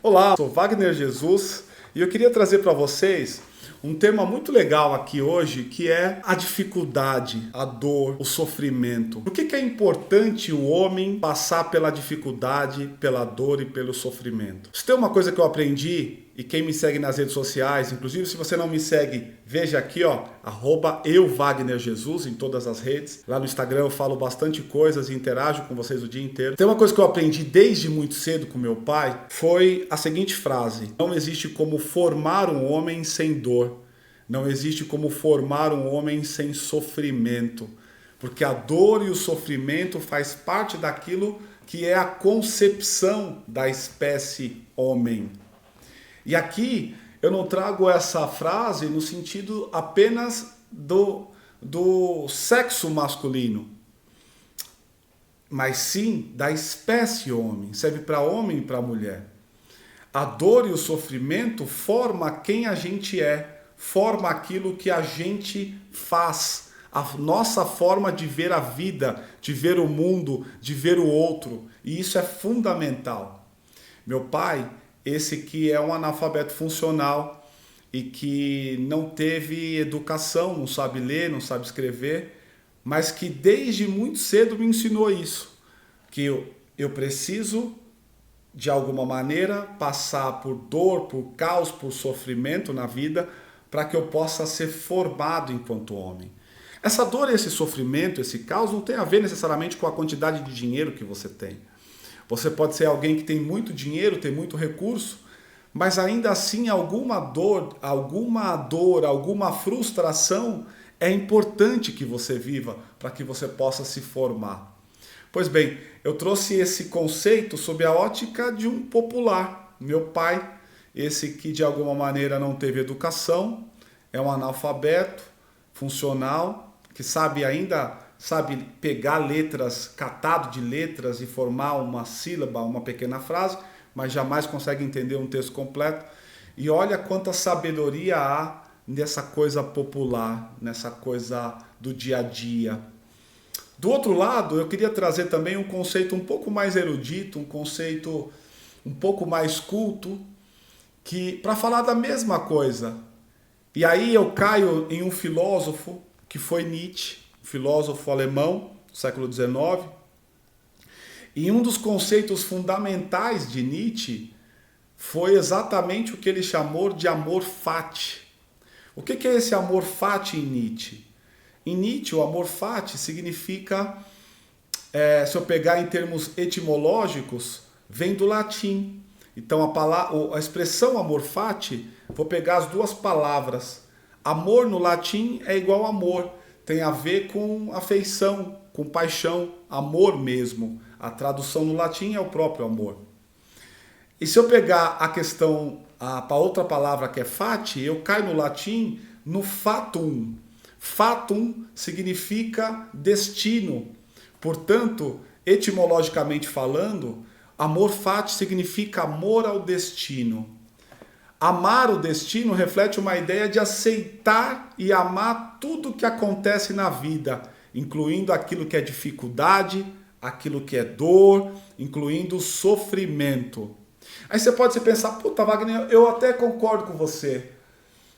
Olá, sou Wagner Jesus e eu queria trazer para vocês um tema muito legal aqui hoje, que é a dificuldade, a dor, o sofrimento. Por que é importante o homem passar pela dificuldade, pela dor e pelo sofrimento? Se tem uma coisa que eu aprendi, e quem me segue nas redes sociais, inclusive se você não me segue, veja aqui, ó, @EuWagnerJesus em todas as redes. Lá no Instagram eu falo bastante coisas e interajo com vocês o dia inteiro. Tem uma coisa que eu aprendi desde muito cedo com meu pai, foi a seguinte frase: não existe como formar um homem sem dor. Não existe como formar um homem sem sofrimento. Porque a dor e o sofrimento faz parte daquilo que é a concepção da espécie homem. E aqui eu não trago essa frase no sentido apenas do sexo masculino, mas sim da espécie homem. Serve para homem e para mulher. A dor e o sofrimento formam quem a gente é, forma aquilo que a gente faz, a nossa forma de ver a vida, de ver o mundo, de ver o outro. E isso é fundamental. Meu pai, esse que é um analfabeto funcional e que não teve educação, não sabe ler, não sabe escrever, mas que desde muito cedo me ensinou isso, que eu preciso de alguma maneira passar por dor, por caos, por sofrimento na vida, para que eu possa ser formado enquanto homem. Essa dor, esse sofrimento, esse caos não tem a ver necessariamente com a quantidade de dinheiro que você tem. Você pode ser alguém que tem muito dinheiro, tem muito recurso, mas ainda assim alguma dor, alguma frustração é importante que você viva para que você possa se formar. Pois bem, eu trouxe esse conceito sob a ótica de um popular, meu pai, esse que de alguma maneira não teve educação, é um analfabeto funcional, que sabe pegar letras, catado de letras e formar uma sílaba, uma pequena frase, mas jamais consegue entender um texto completo. E olha quanta sabedoria há nessa coisa popular, nessa coisa do dia a dia. Do outro lado, eu queria trazer também um conceito um pouco mais erudito, um conceito um pouco mais culto, que para falar da mesma coisa. E aí eu caio em um filósofo que foi Nietzsche, filósofo alemão do século XIX. E um dos conceitos fundamentais de Nietzsche foi exatamente o que ele chamou de amor fati. O que é esse amor fati em Nietzsche? Em Nietzsche, o amor fati significa, se eu pegar em termos etimológicos, vem do latim. Então a expressão amor fati, vou pegar as duas palavras. Amor no latim é igual a amor, tem a ver com afeição, com paixão, amor mesmo. A tradução no latim é o próprio amor. E se eu pegar a questão para outra palavra que é fati, eu caio no latim no fatum. Fatum significa destino. Portanto, etimologicamente falando, amor fati significa amor ao destino. Amar o destino reflete uma ideia de aceitar e amar tudo que acontece na vida, incluindo aquilo que é dificuldade, aquilo que é dor, incluindo o sofrimento. Aí você pode se pensar, puta Wagner, eu até concordo com você,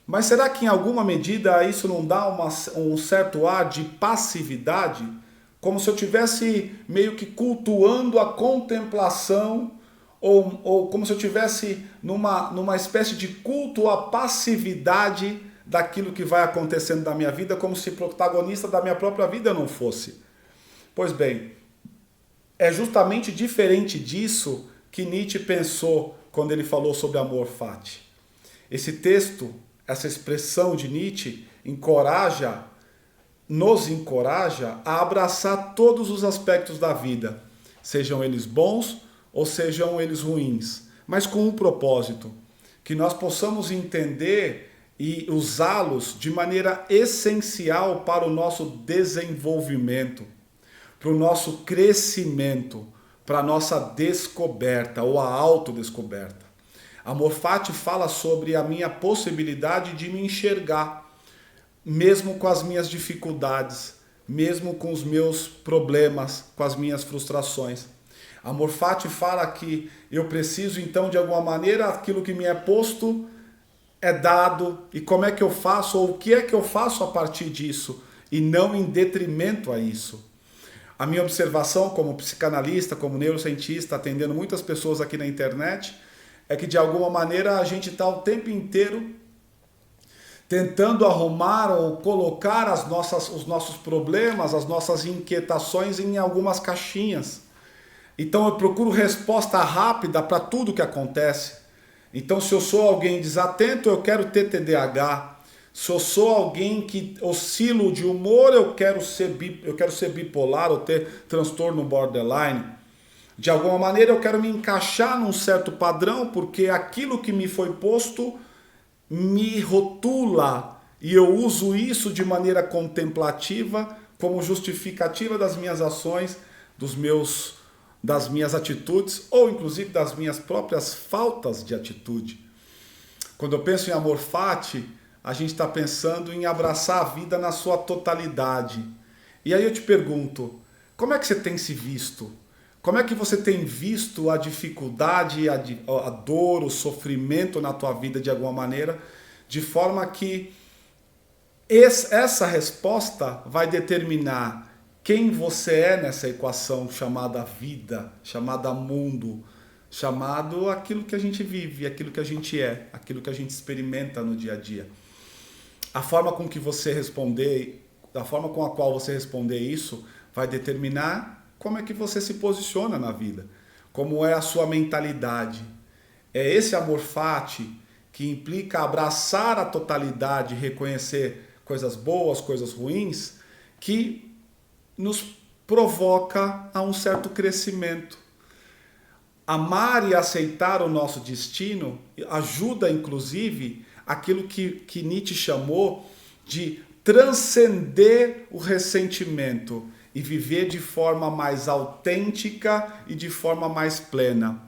mas será que em alguma medida isso não dá um certo ar de passividade? Como se eu estivesse meio que cultuando a contemplação, ou como se eu estivesse numa espécie de culto à passividade daquilo que vai acontecendo na minha vida, como se protagonista da minha própria vida eu não fosse. Pois bem, é justamente diferente disso que Nietzsche pensou quando ele falou sobre amor fati. Esse texto, essa expressão de Nietzsche, nos encoraja a abraçar todos os aspectos da vida, sejam eles bons ou sejam eles ruins, mas com um propósito, que nós possamos entender e usá-los de maneira essencial para o nosso desenvolvimento, para o nosso crescimento, para a nossa descoberta ou a autodescoberta. Amor fati fala sobre a minha possibilidade de me enxergar, mesmo com as minhas dificuldades, mesmo com os meus problemas, com as minhas frustrações. Amor fati fala que eu preciso, então, de alguma maneira, aquilo que me é posto é dado, e como é que eu faço, ou o que é que eu faço a partir disso, e não em detrimento a isso. A minha observação como psicanalista, como neurocientista, atendendo muitas pessoas aqui na internet, é que de alguma maneira a gente está o tempo inteiro tentando arrumar ou colocar os nossos problemas, as nossas inquietações em algumas caixinhas. Então eu procuro resposta rápida para tudo que acontece. Então se eu sou alguém desatento, eu quero ter TDAH. Se eu sou alguém que oscilo de humor, eu quero ser bipolar ou ter transtorno borderline. De alguma maneira eu quero me encaixar num certo padrão, porque aquilo que me foi posto me rotula e eu uso isso de maneira contemplativa como justificativa das minhas ações, das minhas atitudes ou inclusive das minhas próprias faltas de atitude. Quando eu penso em amor fati, a gente está pensando em abraçar a vida na sua totalidade. E aí eu te pergunto, como é que você tem se visto? Como é que você tem visto a dificuldade, a dor, o sofrimento na tua vida de alguma maneira, de forma que essa resposta vai determinar quem você é nessa equação chamada vida, chamada mundo, chamado aquilo que a gente vive, aquilo que a gente é, aquilo que a gente experimenta no dia a dia. A forma com que você responder, a forma com a qual você responder isso vai determinar como é que você se posiciona na vida, como é a sua mentalidade. É esse amor fati que implica abraçar a totalidade, reconhecer coisas boas, coisas ruins, que nos provoca a um certo crescimento. Amar e aceitar o nosso destino ajuda, inclusive, aquilo que Nietzsche chamou de transcender o ressentimento e viver de forma mais autêntica e de forma mais plena.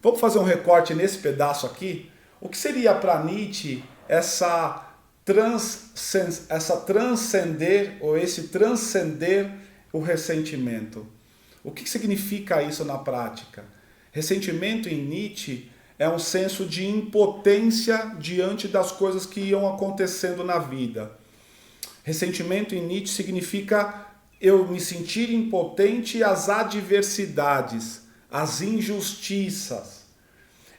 Vamos fazer um recorte nesse pedaço aqui? O que seria para Nietzsche essa transcender ou esse transcender o ressentimento? O que significa isso na prática? Ressentimento em Nietzsche é um senso de impotência diante das coisas que iam acontecendo na vida. Ressentimento em Nietzsche significa eu me sentir impotente às adversidades, às injustiças.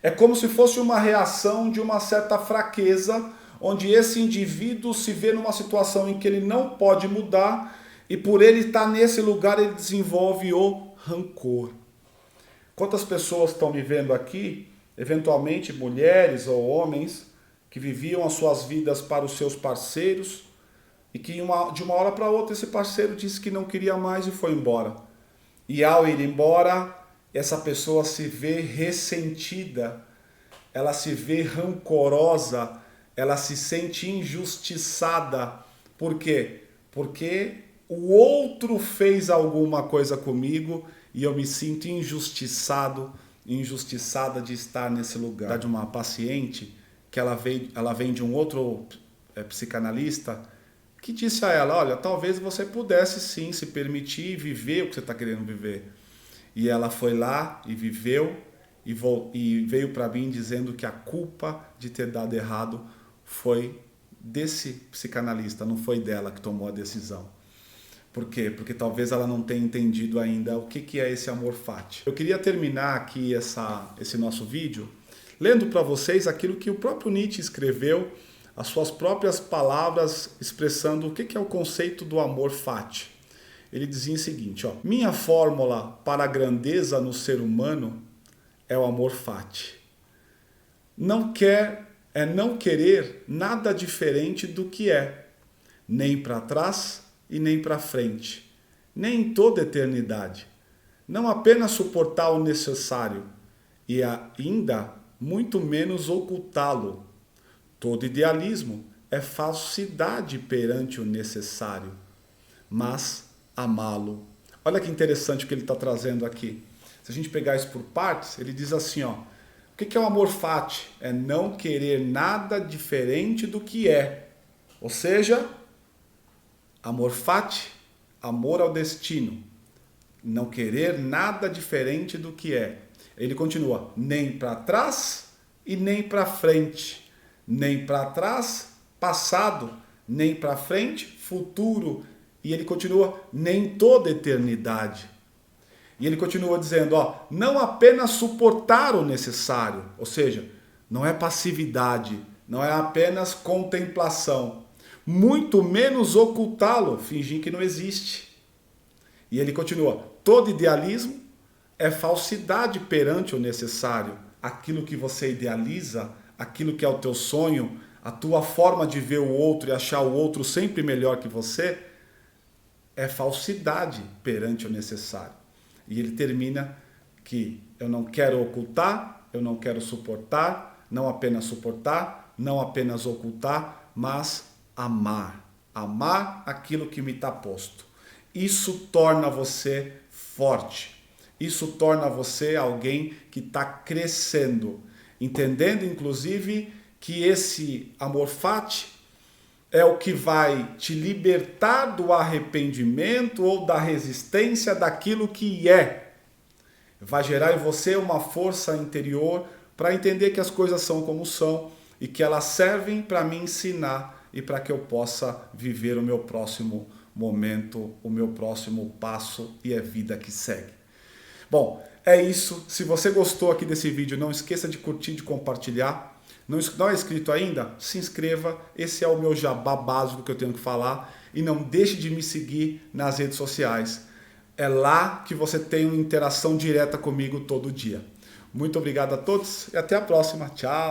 É como se fosse uma reação de uma certa fraqueza, onde esse indivíduo se vê numa situação em que ele não pode mudar e por ele estar nesse lugar ele desenvolve o rancor. Quantas pessoas estão me vendo aqui, eventualmente mulheres ou homens, que viviam as suas vidas para os seus parceiros, e que de uma hora para outra esse parceiro disse que não queria mais e foi embora. E ao ir embora, essa pessoa se vê ressentida, ela se vê rancorosa, ela se sente injustiçada. Por quê? Porque o outro fez alguma coisa comigo e eu me sinto injustiçado, injustiçada de estar nesse lugar. De uma paciente que ela vem de um outro psicanalista que disse a ela, olha, talvez você pudesse sim se permitir viver o que você está querendo viver. E ela foi lá e viveu e veio para mim dizendo que a culpa de ter dado errado foi desse psicanalista, não foi dela que tomou a decisão. Por quê? Porque talvez ela não tenha entendido ainda o que é esse amor fati. Eu queria terminar aqui esse nosso vídeo lendo para vocês aquilo que o próprio Nietzsche escreveu, as suas próprias palavras expressando o que é o conceito do amor fati. Ele dizia o seguinte, ó, minha fórmula para a grandeza no ser humano é o amor fati. Não querer nada diferente do que é, nem para trás e nem para frente, nem em toda eternidade. Não apenas suportar o necessário e ainda muito menos ocultá-lo. Todo idealismo é falsidade perante o necessário, mas amá-lo. Olha que interessante o que ele está trazendo aqui. Se a gente pegar isso por partes, ele diz assim, ó, o que é o amor fati? É não querer nada diferente do que é. Ou seja, amor fati, amor ao destino. Não querer nada diferente do que é. Ele continua, nem para trás e nem para frente. Nem para trás, passado, nem para frente, futuro. E ele continua, nem toda eternidade. E ele continua dizendo, não apenas suportar o necessário, ou seja, não é passividade, não é apenas contemplação, muito menos ocultá-lo, fingir que não existe. E ele continua, todo idealismo é falsidade perante o necessário. Aquilo que você idealiza, aquilo que é o teu sonho, a tua forma de ver o outro e achar o outro sempre melhor que você, é falsidade perante o necessário. E ele termina que eu não quero ocultar, eu não quero suportar, não apenas ocultar, mas amar. Amar aquilo que me está posto. Isso torna você forte. Isso torna você alguém que está crescendo. Entendendo, inclusive, que esse amor fati é o que vai te libertar do arrependimento ou da resistência daquilo que é. Vai gerar em você uma força interior para entender que as coisas são como são e que elas servem para me ensinar e para que eu possa viver o meu próximo momento, o meu próximo passo e a vida que segue. Bom, é isso. Se você gostou aqui desse vídeo, não esqueça de curtir, de compartilhar. Não é inscrito ainda? Se inscreva. Esse é o meu jabá básico que eu tenho que falar. E não deixe de me seguir nas redes sociais. É lá que você tem uma interação direta comigo todo dia. Muito obrigado a todos e até a próxima. Tchau!